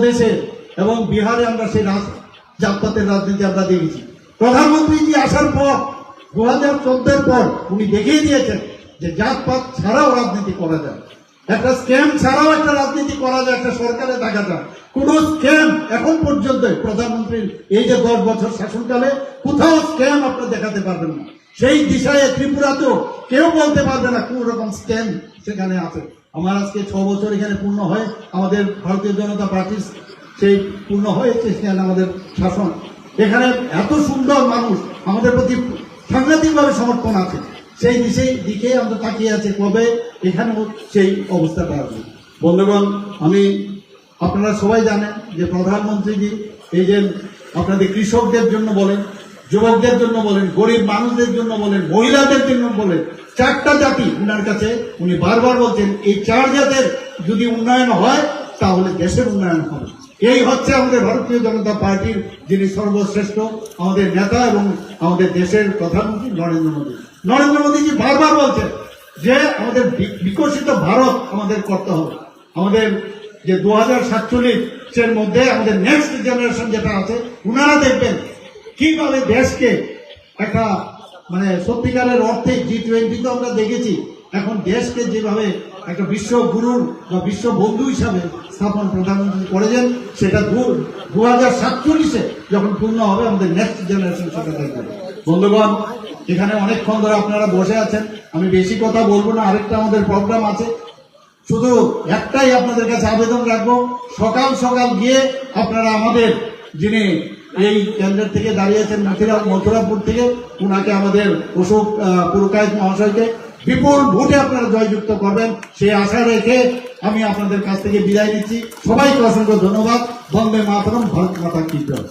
প্রদেশে এবং বিহারে আমরা সেই জাতপাতের রাজনীতি আমরা দেখেছি। প্রধানমন্ত্রীজি আসার পর 2014-এর পর উনি দেখিয়ে দিয়েছেন যে জাতপাত ছাড়াও রাজনীতি করা যায়, একটা স্ক্যাম ছাড়াও একটা রাজনীতি করা যায়, একটা সরকারে দেখা যায়। কোন স্ক্যাম এখন পর্যন্ত প্রধানমন্ত্রীর এই যে 10 বছর শাসনকালে কোথাও স্ক্যাম আপনারা দেখাতে পারবেন না। সেই দিশায় ত্রিপুরাতেও কেউ বলতে পারবে না কোন রকম স্ক্যাম সেখানে আছে। আমার আজকে 6 বছর এখানে পূর্ণ হয়, আমাদের ভারতীয় জনতা পার্টির সেই পূর্ণ হয়েছে সেখানে আমাদের শাসন। এখানে এত সুন্দর মানুষ আমাদের প্রতি সাংঘাতিকভাবে সমর্থন আছে, সেই দিকে আমরা তাকিয়ে আছে কবে এখানেও সেই অবস্থাটা আসবে। বন্ধুগণ, আপনারা সবাই জানেন যে প্রধানমন্ত্রীজি এই যে আপনাদের কৃষকদের জন্য বলেন, যুবকদের জন্য বলেন, গরিব মানুষদের জন্য বলেন, মহিলাদের জন্য বলেন, 4টা জাতি উনার কাছে উনি বারবার বলছেন এই 4 জাতের যদি উন্নয়ন হয় তাহলে দেশের উন্নয়ন হবে। এই হচ্ছে আমাদের ভারতীয় জনতা পার্টির যিনি সর্বশ্রেষ্ঠ আমাদের নেতা এবং আমাদের দেশের প্রধানমন্ত্রী নরেন্দ্র মোদীজি বারবার বলছেন যে আমাদের বিকশিত ভারত আমাদের করতে হবে। আমাদের যে 2047-এর মধ্যে আমাদের নেক্সট জেনারেশন যেটা আছে উনারা দেখবেন কিভাবে দেশকে একটা মানে সত্যিকারের অর্থে G20 তো আমরা দেখেছি, এখন দেশকে যেভাবে একটা বিশ্ব গুরুর বা বিশ্ব বন্ধু হিসাবে স্থাপন প্রধানমন্ত্রী করেছেন, সেটা 2047-এ যখন পূর্ণ হবে আমাদের নেক্সট জেনারেশন সেটা দেখবে। বন্ধুগণ, এখানে অনেকক্ষণ ধরে আপনারা বসে আছেন, আমি বেশি কথা বলবো না, আরেকটা আমাদের প্রোগ্রাম আছে। শুধু একটাই আপনাদের কাছে আবেদন রাখবো, সকাল সকাল গিয়ে আপনারা আমাদের যিনি এই কেন্দ্রের থেকে দাঁড়িয়েছেন মথুরাপুর থেকে, উনাকে আমাদের অশোক পুরকায়েত মহাশয়কে বিপুল ভোটে আপনারা জয়যুক্ত করবেন সেই আশা রেখে আমি আপনাদের কাছ থেকে বিদায় নিচ্ছি। সবাইকে অসংখ্য ধন্যবাদ। বন্দে মাতরম, ভারত মাতা কি জয়।